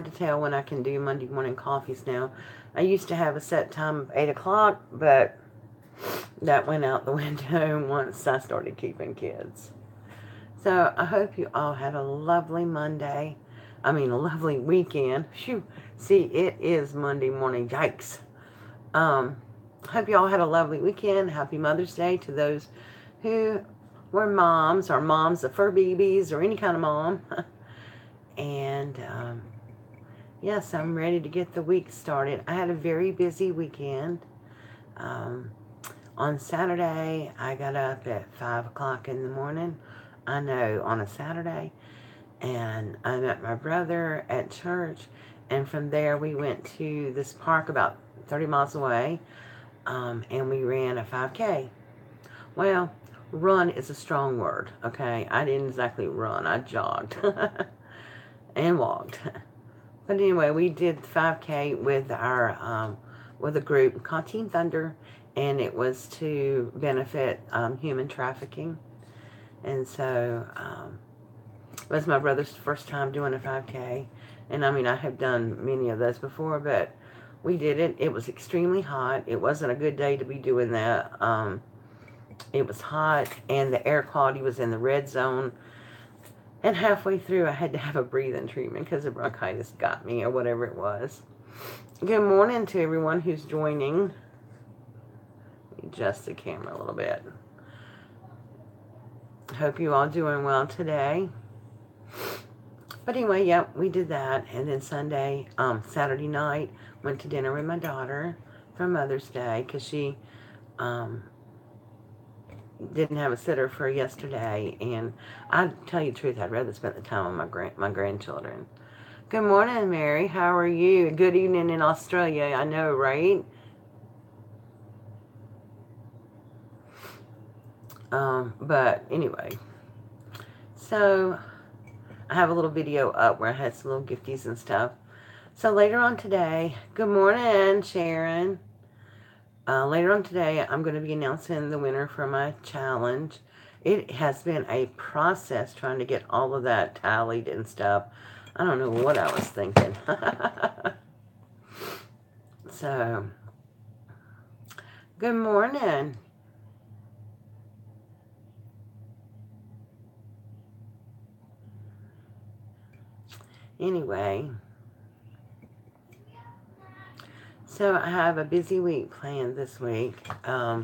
to tell when I can do Monday morning coffees now. I used to have a set time of 8 o'clock, but that went out the window once I started keeping kids. So I hope you all had a lovely Monday. I mean, a lovely weekend. Phew. See, it is Monday morning. Yikes. Um, hope you all had a lovely weekend. Happy Mother's Day to those who were moms or moms of fur babies or any kind of mom. And yes, I'm ready to get the week started. I had a very busy weekend. Um, on Saturday, I got up at 5 o'clock in the morning. I know, on a Saturday. And I met my brother at church. And from there, we went to this park about 30 miles away. And we ran a 5K. Well, run is a strong word, okay? I didn't exactly run. I jogged and walked. But anyway, we did 5K with with a group called Team Thunder, and it was to benefit human trafficking. And so it was my brother's first time doing a 5K. And I mean, I have done many of those before, but we did it. It was extremely hot. It wasn't a good day to be doing that. It was hot, and the air quality was in the red zone. And halfway through, I had to have a breathing treatment because the bronchitis got me or whatever it was. Good morning to everyone who's joining. Adjust the camera a little bit. Hope you all doing well today. But anyway, yep, we did that. And then Saturday night, went to dinner with my daughter for Mother's Day because she didn't have a sitter for yesterday. And I tell you the truth, I'd rather spend the time with my grandchildren. Good morning, Mary. How are you? Good evening in Australia. I know, right? But anyway, so I have a little video up where I had some little gifties and stuff. So later on today, good morning, Sharon. Later on today, I'm going to be announcing the winner for my challenge. It has been a process trying to get all of that tallied and stuff. I don't know what I was thinking. So, good morning. Anyway, so I have a busy week planned this week. I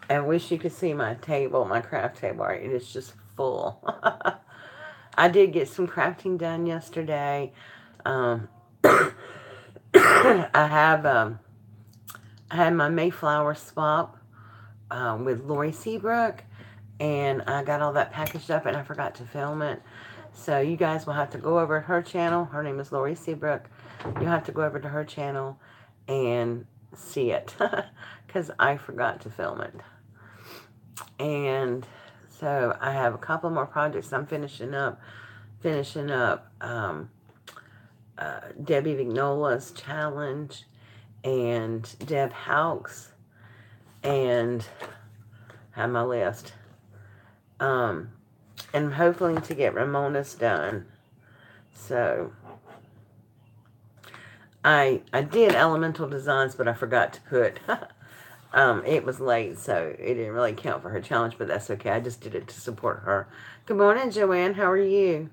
wish you could see my table, my craft table. It is just full. I did get some crafting done yesterday. I had my Mayflower swap with Lori Seabrook, and I got all that packaged up, and I forgot to film it. So you guys will have to go over to her channel. Her name is Lori Seabrook. You'll have to go over to her channel and see it because I forgot to film it. And so I have a couple more projects I'm finishing up. Debbie Vignola's challenge and Deb Houck's, and have my list. And hopefully to get Ramona's done. So I did Elemental Designs, but I forgot to put it was late, so it didn't really count for her challenge, but that's okay. I just did it to support her. Good morning, Joanne. How are you?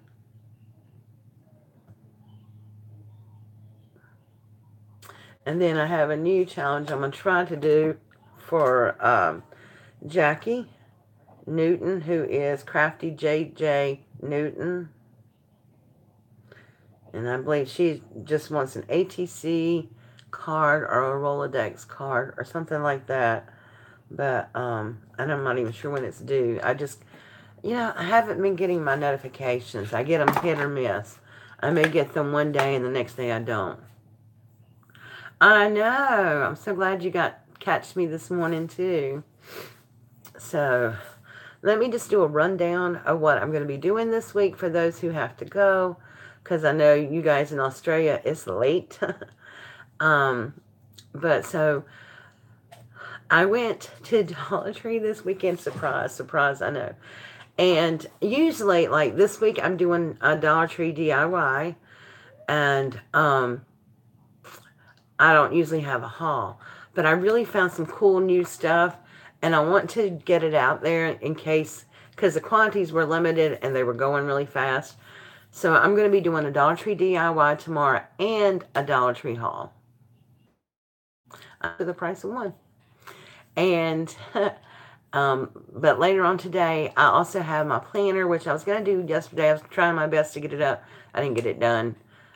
And then I have a new challenge I'm going to try to do for Jackie Newton, who is Crafty JJ Newton. And I believe she just wants an ATC card or a Rolodex card or something like that. But and I'm not even sure when it's due. I just, I haven't been getting my notifications. I get them hit or miss. I may get them one day and the next day I don't. I know. I'm so glad you catch me this morning too. So let me just do a rundown of what I'm going to be doing this week for those who have to go, because I know you guys in Australia, it's late. But so I went to Dollar Tree this weekend. Surprise, I know. And usually, like this week, I'm doing a Dollar Tree DIY. And I don't usually have a haul. But I really found some cool new stuff, and I want to get it out there in case, because the quantities were limited and they were going really fast. So I'm going to be doing a Dollar Tree DIY tomorrow and a Dollar Tree haul. For the price of one. And but later on today, I also have my planner, which I was going to do yesterday. I was trying my best to get it up. I didn't get it done.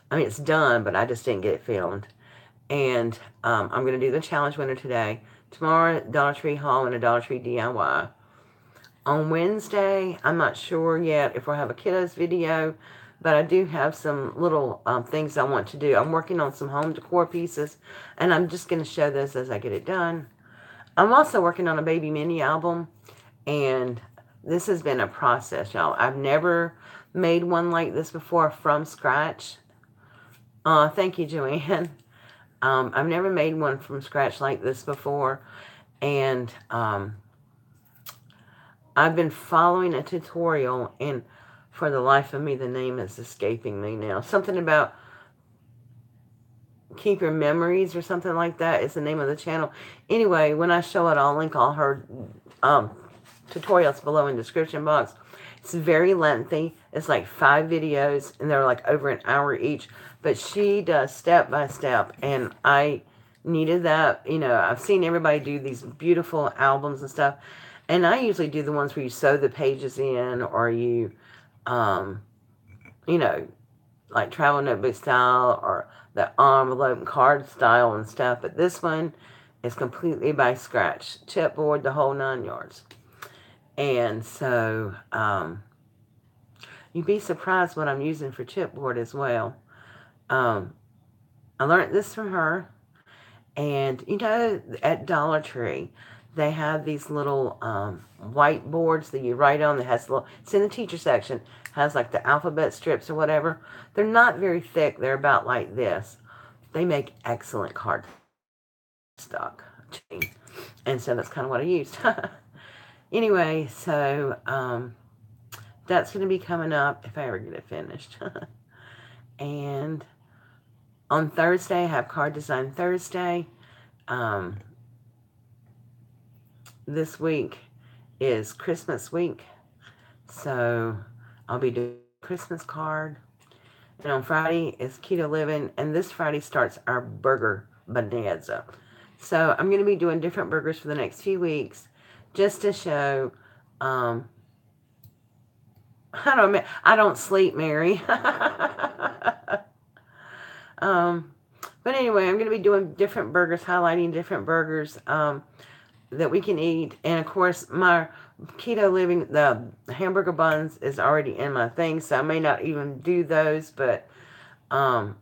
I mean, it's done, but I just didn't get it filmed. And I'm going to do the challenge winner today. Tomorrow, Dollar Tree haul and a Dollar Tree DIY. On Wednesday, I'm not sure yet if we'll have a kiddos video, but I do have some little things I want to do. I'm working on some home decor pieces, and I'm just going to show those as I get it done. I'm also working on a baby mini album, and this has been a process, y'all. I've never made one like this before from scratch. Thank you, Joanne. I've never made one from scratch like this before, and I've been following a tutorial, and for the life of me, the name is escaping me now. Something about Keep Your Memories or something like that is the name of the channel. Anyway, when I show it, I'll link all her tutorials below in the description box. It's very lengthy. It's like 5 videos, and they're like over an hour each. But she does step by step, and I needed that. You know, I've seen everybody do these beautiful albums and stuff, and I usually do the ones where you sew the pages in, or you, you know, like travel notebook style, or the envelope card style and stuff. But this one is completely by scratch, chipboard, the whole 9 yards. And so you'd be surprised what I'm using for chipboard as well. I learned this from her. And, you know, at Dollar Tree, they have these little whiteboards that you write on that has little, it's in the teacher section, has like the alphabet strips or whatever. They're not very thick. They're about like this. They make excellent card stock. And so that's kind of what I used. Anyway, so that's going to be coming up if I ever get it finished. And on Thursday, I have Card Design Thursday. This week is Christmas week, so I'll be doing a Christmas card. And on Friday is Keto Living, and this Friday starts our burger bonanza. So I'm going to be doing different burgers for the next few weeks, just to show. I don't sleep, Mary. But anyway, I'm going to be doing different burgers, highlighting different burgers that we can eat. And of course, my Keto Living, the hamburger buns is already in my thing, so I may not even do those, but I'm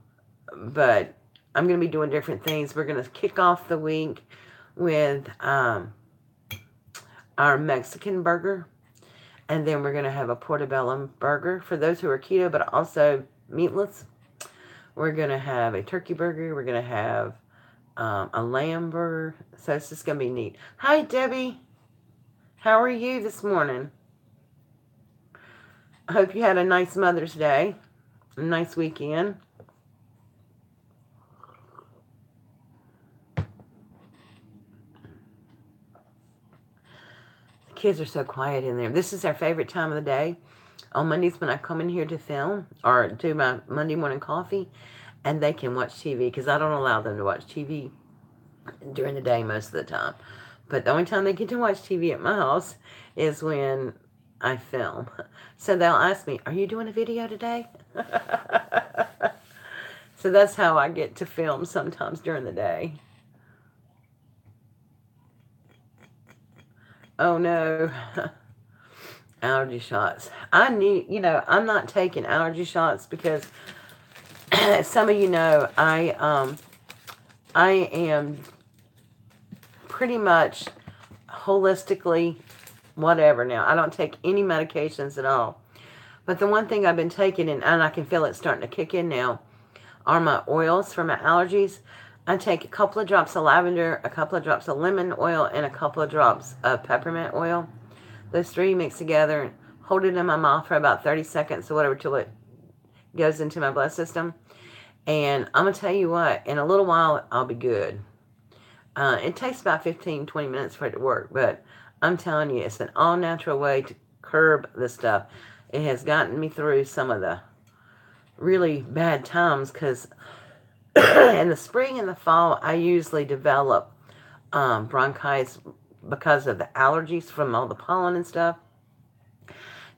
going to be doing different things. We're going to kick off the week with our Mexican burger, and then we're going to have a portobello burger for those who are keto but also meatless. We're going to have a turkey burger. We're going to have a lamb burger. So it's just going to be neat. Hi, Debbie. How are you this morning? I hope you had a nice Mother's Day. A nice weekend. The kids are so quiet in there. This is our favorite time of the day. On Mondays when I come in here to film or do my Monday morning coffee, and they can watch TV because I don't allow them to watch TV during the day most of the time. But the only time they get to watch TV at my house is when I film. So they'll ask me, are you doing a video today? So that's how I get to film sometimes during the day. Oh no. Allergy shots. I need, you know, I'm not taking allergy shots because some of you know I am pretty much holistically whatever now. I don't take any medications at all. But the one thing I've been taking, and I can feel it starting to kick in now, are my oils for my allergies. I take a couple of drops of lavender, a couple of drops of lemon oil, and a couple of drops of peppermint oil. Those 3 mix together, hold it in my mouth for about 30 seconds or whatever till it goes into my blood system. And I'm going to tell you what, in a little while, I'll be good. It takes about 15, 20 minutes for it to work, but I'm telling you, it's an all-natural way to curb the stuff. It has gotten me through some of the really bad times because in the spring and the fall, I usually develop bronchitis because of the allergies from all the pollen and stuff.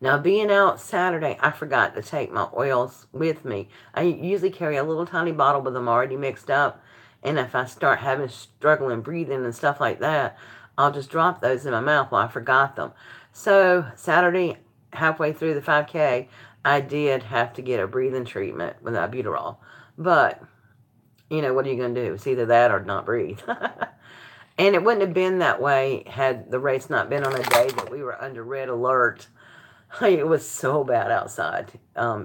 Now, being out Saturday, I forgot to take my oils with me. I usually carry a little tiny bottle with them already mixed up. And if I start having struggling breathing and stuff like that, I'll just drop those in my mouth while I forgot them. So, Saturday, halfway through the 5K, I did have to get a breathing treatment with albuterol. But, you know, what are you going to do? It's either that or not breathe. And it wouldn't have been that way had the race not been on a day that we were under red alert. It was so bad outside.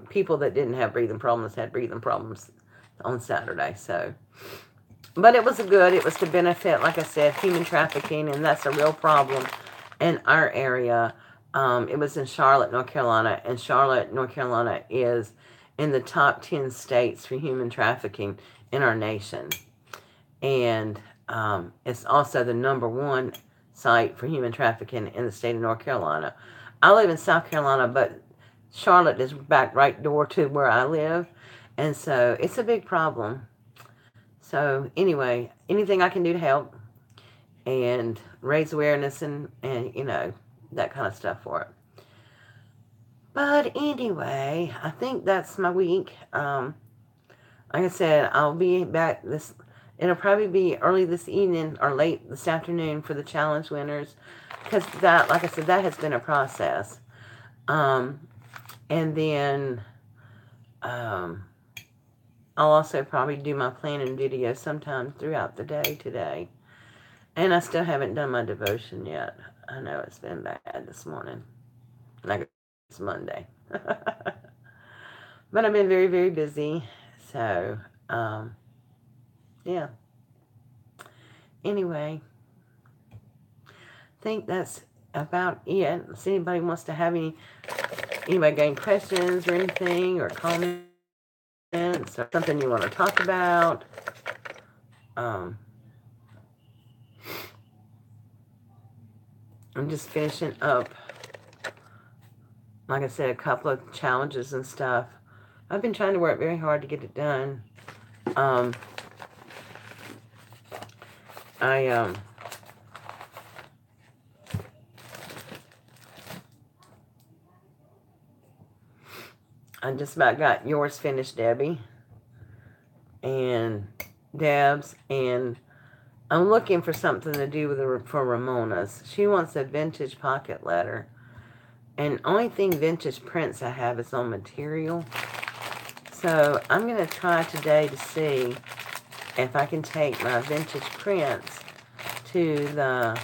People that didn't have breathing problems had breathing problems on Saturday. So, but it was good. It was to benefit, like I said, human trafficking, and that's a real problem in our area. It was in Charlotte, North Carolina, and Charlotte, North Carolina is in the top 10 states for human trafficking in our nation. And it's also the #1 site for human trafficking in the state of North Carolina. I live in South Carolina, but Charlotte is back right door to where I live. And so it's a big problem. So anyway, anything I can do to help and raise awareness and you know, that kind of stuff for it. But anyway, I think that's my week. Like I said, I'll be back it'll probably be early this evening or late this afternoon for the challenge winners. Because that, like I said, that has been a process. And then I'll also probably do my planning video sometime throughout the day today. And I still haven't done my devotion yet. I know it's been bad this morning. Like it's Monday. But I've been very, very busy. So, yeah. Anyway, I think that's about it. If anybody wants to have anybody got any questions or anything or comments or something you want to talk about, I'm just finishing up, like I said, a couple of challenges and stuff. I've been trying to work very hard to get it done. I just about got yours finished, Debbie, and Deb's, and I'm looking for something to do for Ramona's. She wants a vintage pocket letter, and only thing vintage prints I have is on material. So I'm going to try today to see if I can take my vintage prints to the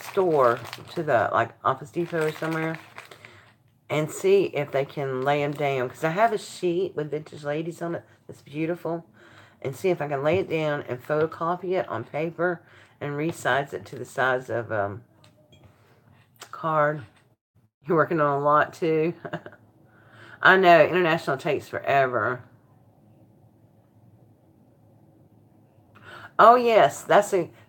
store, to the, like, Office Depot or somewhere, and see if they can lay them down. Because I have a sheet with vintage ladies on it that's beautiful. And see if I can lay it down and photocopy it on paper and resize it to the size of card. You're working on a lot too. I know, international takes forever. Oh yes,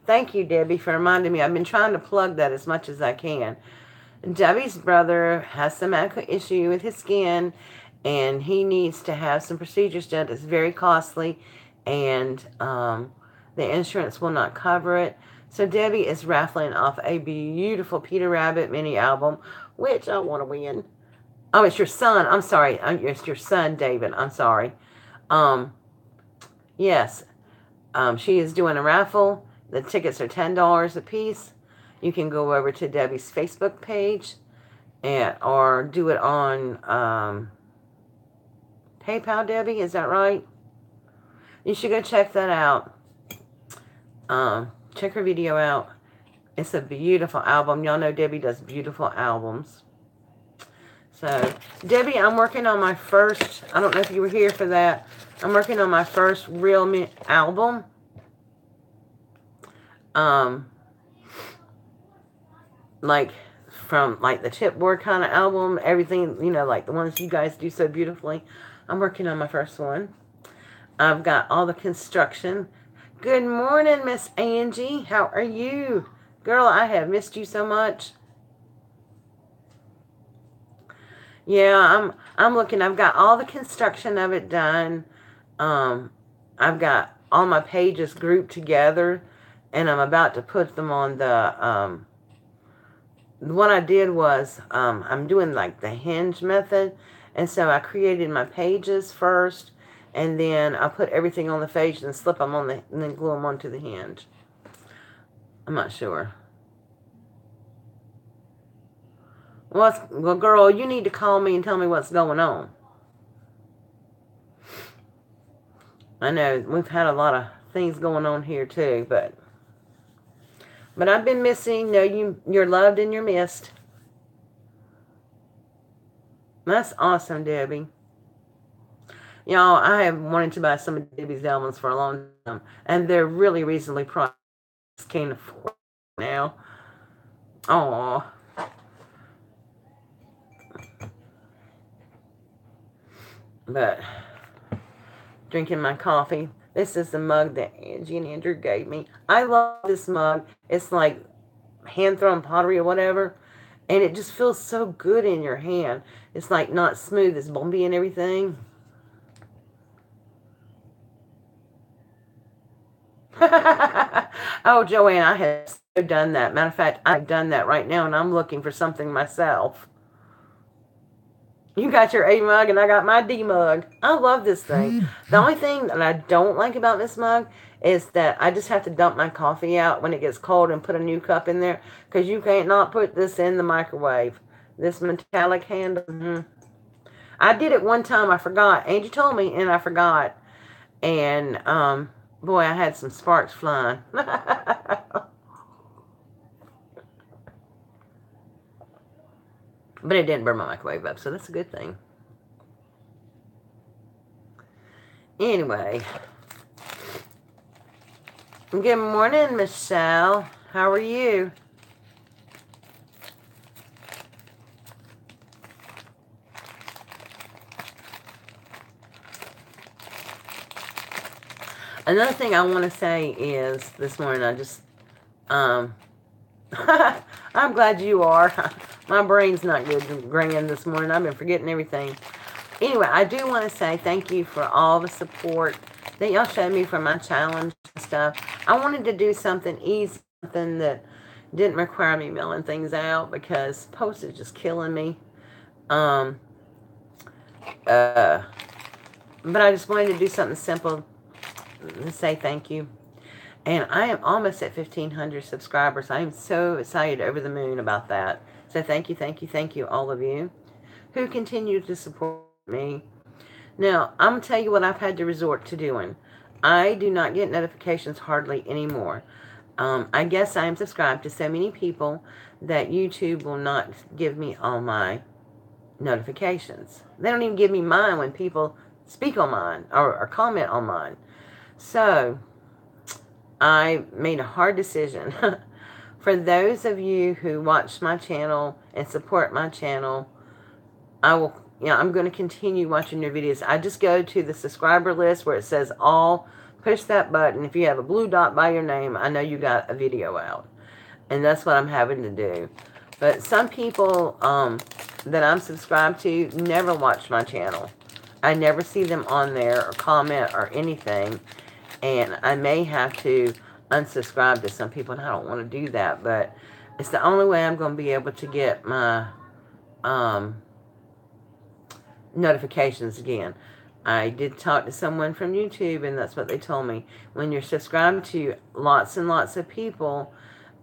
thank you, Debbie, for reminding me. I've been trying to plug that as much as I can. Debbie's brother has some medical issue with his skin, and he needs to have some procedures done. It's very costly, and the insurance will not cover it. So Debbie is raffling off a beautiful Peter Rabbit mini album, which I want to win. Oh, it's your son. I'm sorry. It's your son, David. I'm sorry. Yes. She is doing a raffle. The tickets are $10 a piece. You can go over to Debbie's Facebook page or do it on PayPal, Debbie. Is that right? You should go check that out. Check her video out. It's a beautiful album. Y'all know Debbie does beautiful albums. So, Debbie, I'm working on my first, I don't know if you were here for that. I'm working on my first real album. Like from like the chipboard kind of album, everything, you know, like the ones you guys do so beautifully. I'm working on my first one. I've got all the construction. Good morning, Miss Angie. How are you? Girl, I have missed you so much. Yeah, I'm looking. I've got all the construction of it done. I've got all my pages grouped together, and I'm about to put them on the what I did was, I'm doing like the hinge method. And so I created my pages first, and then I put everything on the page and slip them on and then glue them onto the hinge. I'm not sure. Well, girl, you need to call me and tell me what's going on. I know we've had a lot of things going on here too, but I've been missing. No, you're loved and you're missed. That's awesome, Debbie. Y'all, I have wanted to buy some of Debbie's albums for a long time, and they're really reasonably priced. Can't afford now. Aww. But drinking my coffee. This is the mug that Angie and Andrew gave me. I love this mug. It's like hand-thrown pottery or whatever. And it just feels so good in your hand. It's like not smooth. It's bumpy and everything. Oh, Joanne, I have so done that. Matter of fact, I've done that right now, and I'm looking for something myself. You got your A mug, and I got my D mug. I love this thing. The only thing that I don't like about this mug is that I just have to dump my coffee out when it gets cold and put a new cup in there, because you can't not put this in the microwave. This metallic handle. I did it one time. I forgot. Angie told me, and I forgot. And, boy, I had some sparks flying. But it didn't burn my microwave up, so that's a good thing. Anyway. Good morning, Michelle. How are you? Another thing I want to say is, this morning I just, I'm glad you are. My brain's not good ringing this morning. I've been forgetting everything. Anyway, I do want to say thank you for all the support that y'all showed me for my challenge and stuff. I wanted to do something easy, something that didn't require me mailing things out, because postage is killing me. But I just wanted to do something simple to say thank you. And I am almost at 1,500 subscribers. I am so excited, over the moon about that. So thank you, all of you who continue to support me. Now, I'm going to tell you what I've had to resort to doing. I do not get notifications hardly anymore. I guess I am subscribed to so many people that YouTube will not give me all my notifications. They don't even give me mine when people speak on mine or comment on mine. So I made a hard decision. For those of you who watch my channel and support my channel, I'm going to continue watching your videos. I just go to the subscriber list where it says all, push that button. If you have a blue dot by your name, I know you got a video out. And that's what I'm having to do. But some people that I'm subscribed to never watch my channel. I never see them on there or comment or anything. And I may have to unsubscribe to some people, and I don't want to do that, but it's the only way I'm going to be able to get my notifications again. I did talk to someone from YouTube, and that's what they told me. When you're subscribed to lots and lots of people,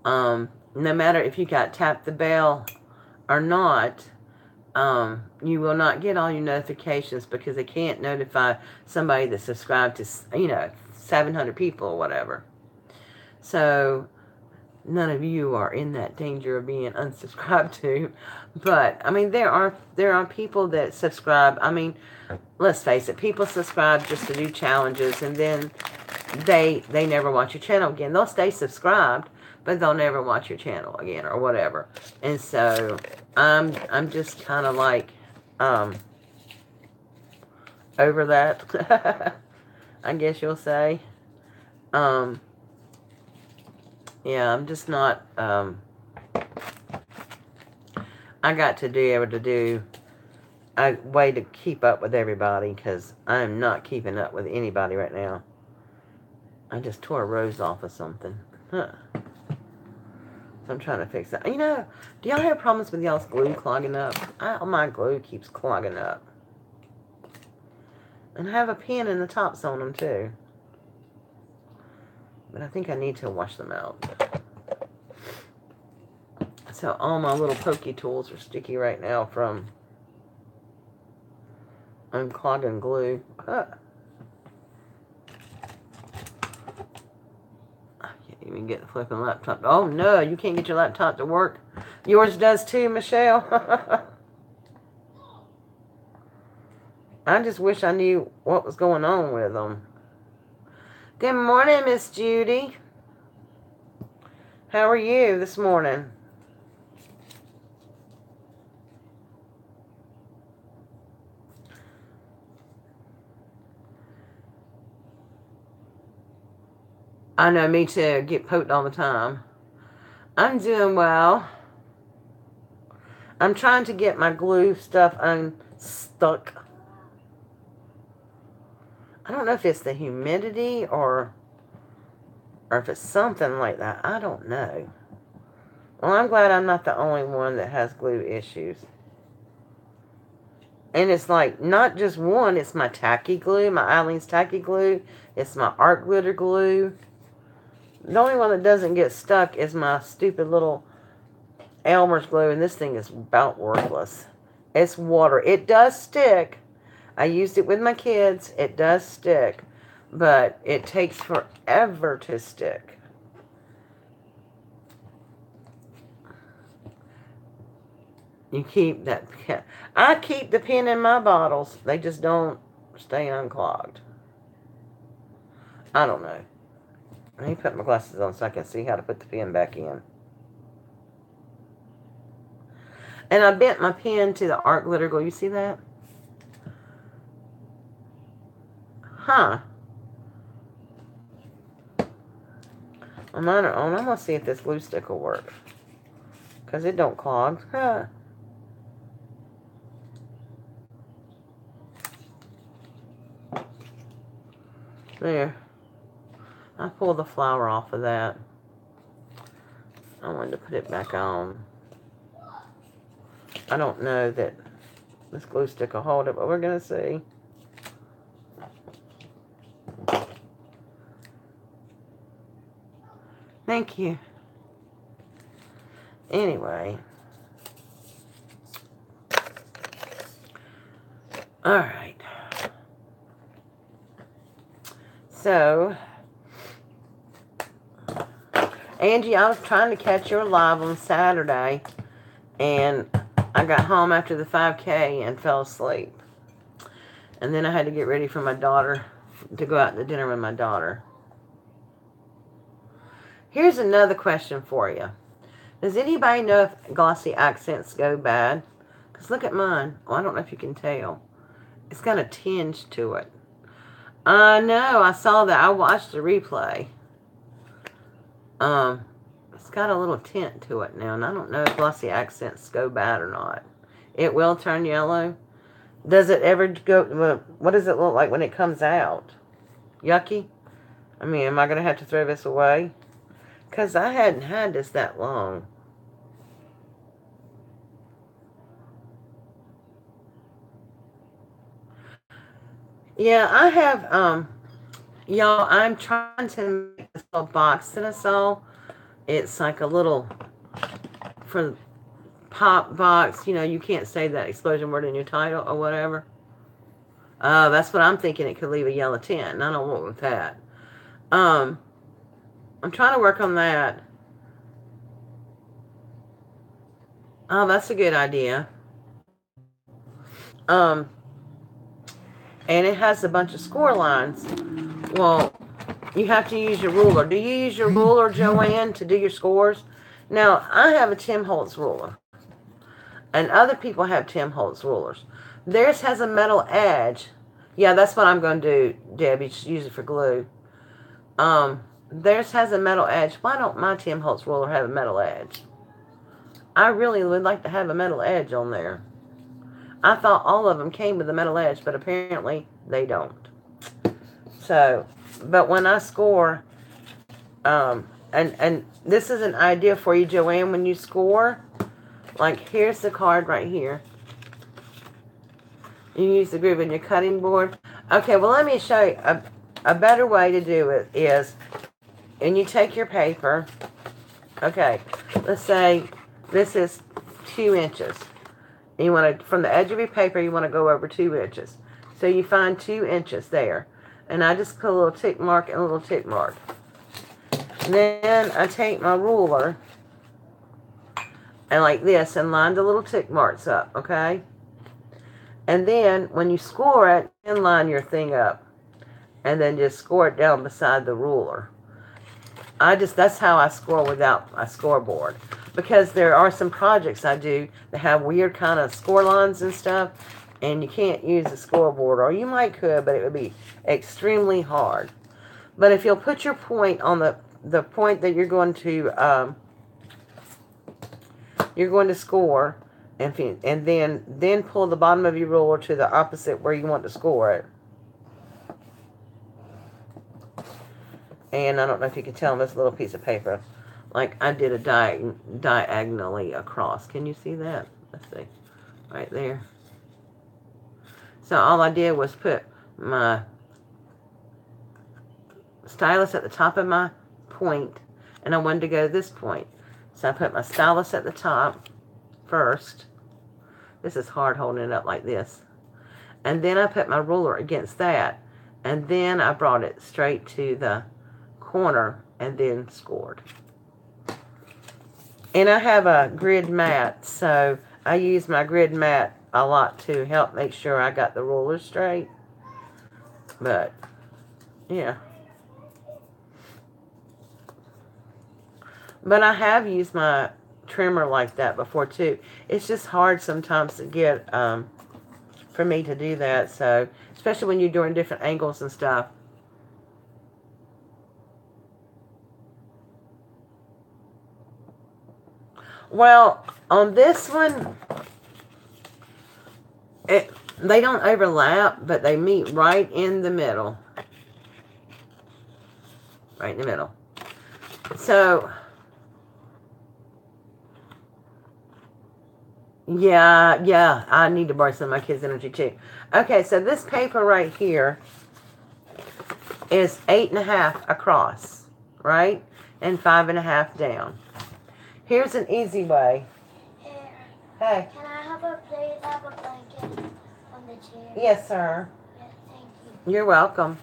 no matter if you got tap the bell or not, you will not get all your notifications, because they can't notify somebody that's subscribed to, 700 people or whatever. So none of you are in that danger of being unsubscribed to. But I mean, there are people that subscribe. I mean, let's face it, people subscribe just to do challenges, and then they never watch your channel again. They'll stay subscribed, but they'll never watch your channel again or whatever. And so I'm just kind of like over that. I guess you'll say. Yeah, I'm just not, I got to be able to do a way to keep up with everybody, because I'm not keeping up with anybody right now. I just tore a rose off of something. Huh. So I'm trying to fix that. You know, do y'all have problems with y'all's glue clogging up? My glue keeps clogging up. And I have a pin in the tops on them too. But I think I need to wash them out. So all my little pokey tools are sticky right now from unclogging glue. Huh. I can't even get the flipping laptop. Oh no, you can't get your laptop to work. Yours does too, Michelle. I just wish I knew what was going on with them. Good morning, Miss Judy. How are you this morning? I know, me too. Get poked all the time. I'm doing well. I'm trying to get my glue stuff unstuck. I don't know if it's the humidity or if it's something like that. I don't know. Well, I'm glad I'm not the only one that has glue issues. And it's like, not just one. It's my tacky glue, my Eileen's tacky glue. It's my art glitter glue. The only one that doesn't get stuck is my stupid little Elmer's glue. And this thing is about worthless. It's water. It does stick. I used it with my kids. It does stick. But it takes forever to stick. You keep that. I keep the pin in my bottles. They just don't stay unclogged. I don't know. Let me put my glasses on so I can see how to put the pin back in. And I bent my pin to the art glitter glue. You see that? Huh. I'm going to see if this glue stick will work. Because it don't clog. Huh. There. I pulled the flower off of that. I wanted to put it back on. I don't know that this glue stick will hold it, but we're going to see. Thank you. Anyway. Alright. So, Angie, I was trying to catch your live on Saturday, and I got home after the 5K and fell asleep. And then I had to get ready for my daughter, to go out to dinner with my daughter. Here's another question for you. Does anybody know if glossy accents go bad? Because look at mine. Well, I don't know if you can tell. It's got a tinge to it. I know. I saw that. I watched the replay. It's got a little tint to it now, and I don't know if glossy accents go bad or not. It will turn yellow. Does it ever go? What does it look like when it comes out? Yucky? I mean, am I going to have to throw this away? Because I hadn't had this that long. Yeah, I have, y'all, I'm trying to make this little box that I saw. It's like a little, for pop box, you know, you can't say that explosion word in your title or whatever. That's what I'm thinking. It could leave a yellow tint, and I don't want with that. I'm trying to work on that. Oh, that's a good idea. And it has a bunch of score lines. Well, you have to use your ruler. Do you use your ruler, Joanne, to do your scores? Now, I have a Tim Holtz ruler. And other people have Tim Holtz rulers. Theirs has a metal edge Yeah, that's what I'm going to do, Debbie. Just use it for glue. Theirs has a metal edge. Why don't my Tim Holtz ruler have a metal edge? I really would like to have a metal edge on there. I thought all of them came with a metal edge, but apparently they don't. So, but when I score, and this is an idea for you, Joanne, when you score, like here's the card right here. You use the groove in your cutting board. Okay, well let me show you a better way to do it is, and you take your paper, okay, let's say this is 2 inches. You want to, from the edge of your paper, you want to go over 2 inches. So you find 2 inches there. And I just put a little tick mark and a little tick mark. And then I take my ruler and like this and line the little tick marks up, okay? And then when you score it, then line your thing up. And then just score it down beside the ruler. That's how I score without a scoreboard. Because there are some projects I do that have weird kind of score lines and stuff, and you can't use a scoreboard, or you might could, but it would be extremely hard. But if you'll put your point on the point that you're going to score, and then pull the bottom of your ruler to the opposite where you want to score it. And I don't know if you can tell on this little piece of paper. Like I did a diagonally across. Can you see that? Let's see. Right there. So all I did was put my stylus at the top of my point. And I wanted to go to this point. So I put my stylus at the top first. This is hard holding it up like this. And then I put my ruler against that. And then I brought it straight to the corner and then scored. And I have a grid mat, so I use my grid mat a lot to help make sure I got the ruler straight. But, yeah. But I have used my trimmer like that before too. It's just hard sometimes to get, for me to do that, so, especially when you're doing different angles and stuff. Well, on this one, they don't overlap, but they meet right in the middle. Right in the middle. So, yeah, I need to borrow some of my kids' energy too. Okay, so this paper right here is 8.5 across, right? And 5.5 down. Here's an easy way. Hey. Can I have a blanket on the chair? Yes, sir. Yeah, thank you. You're welcome.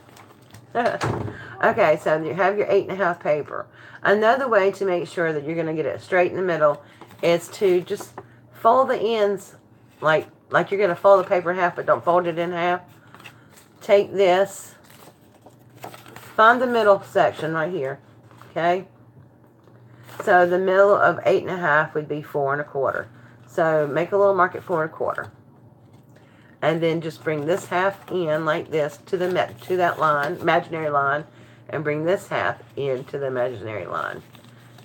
Okay, so you have your 8.5 paper. Another way to make sure that you're going to get it straight in the middle is to just fold the ends like you're going to fold the paper in half, but don't fold it in half. Take this. Find the middle section right here. Okay? So the middle of 8.5 would be 4 1/4. So make a little mark at 4 1/4. And then just bring this half in like this to that line, imaginary line, and bring this half into the imaginary line.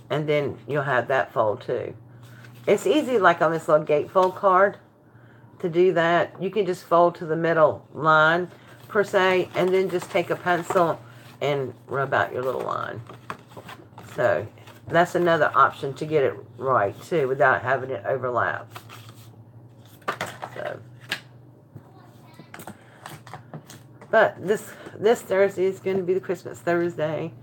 And then you'll have that fold too. It's easy, like on this little gatefold card, to do that. You can just fold to the middle line, per se, and then just take a pencil and rub out your little line. So that's another option to get it right too, without having it overlap. So, but this Thursday is going to be the Christmas Thursday.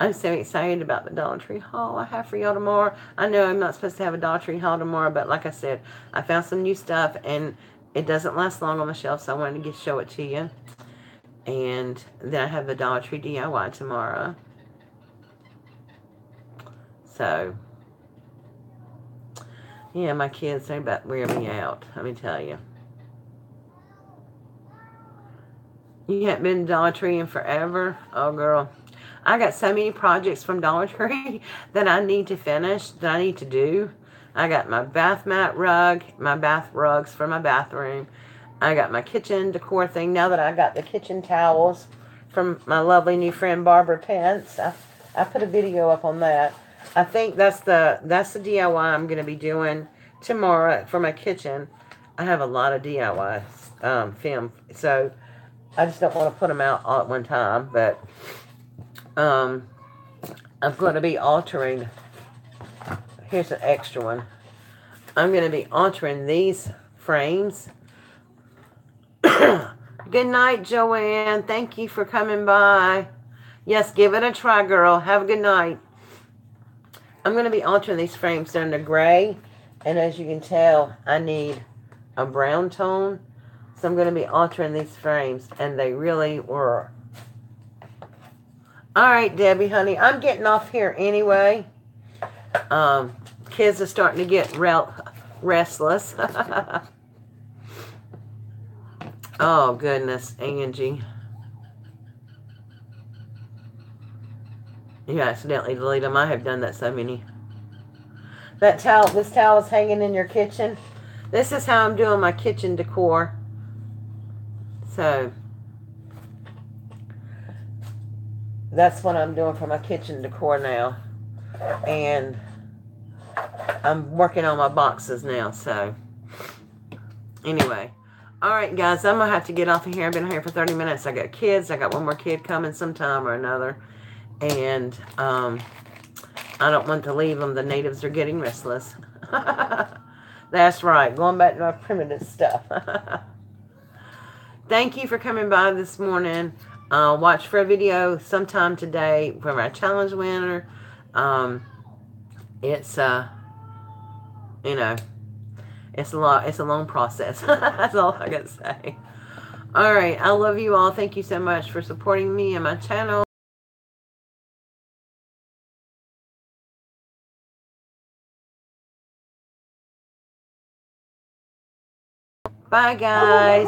I'm so excited about the Dollar Tree haul I have for y'all tomorrow. I know I'm not supposed to have a Dollar Tree haul tomorrow, but like I said, I found some new stuff, and it doesn't last long on the shelf, so I wanted to show it to you. And then I have the Dollar Tree DIY tomorrow. So, yeah, my kids, they're about wearing me out, let me tell you. You haven't been to Dollar Tree in forever? Oh, girl. I got so many projects from Dollar Tree that I need to finish, that I need to do. I got my bath mat rug, my bath rugs for my bathroom. I got my kitchen decor thing. Now that I got the kitchen towels from my lovely new friend Barbara Pence, I put a video up on that. I think that's the DIY I'm going to be doing tomorrow for my kitchen. I have a lot of DIY film, so I just don't want to put them out all at one time. But I'm going to be altering. Here's an extra one. I'm going to be altering these frames. Good night, Joanne. Thank you for coming by. Yes, give it a try, girl. Have a good night. I'm going to be altering these frames down to gray. And as you can tell, I need a brown tone. So I'm going to be altering these frames. And they really were. All right, Debbie, honey. I'm getting off here anyway. Kids are starting to get restless. Oh, goodness, Angie. You accidentally delete them. I have done that so many. This towel is hanging in your kitchen. This is how I'm doing my kitchen decor. So, that's what I'm doing for my kitchen decor now. And I'm working on my boxes now, so. Anyway. Alright, guys, I'm going to have to get off of here. I've been here for 30 minutes. I got kids. I got one more kid coming sometime or another. And I don't want to leave them. The natives are getting restless. That's right. Going back to our primitive stuff. Thank you for coming by this morning. Watch for a video sometime today from our challenge winner. It's, you know, it's a long process. That's all I got to say. All right. I love you all. Thank you so much for supporting me and my channel. Bye, guys.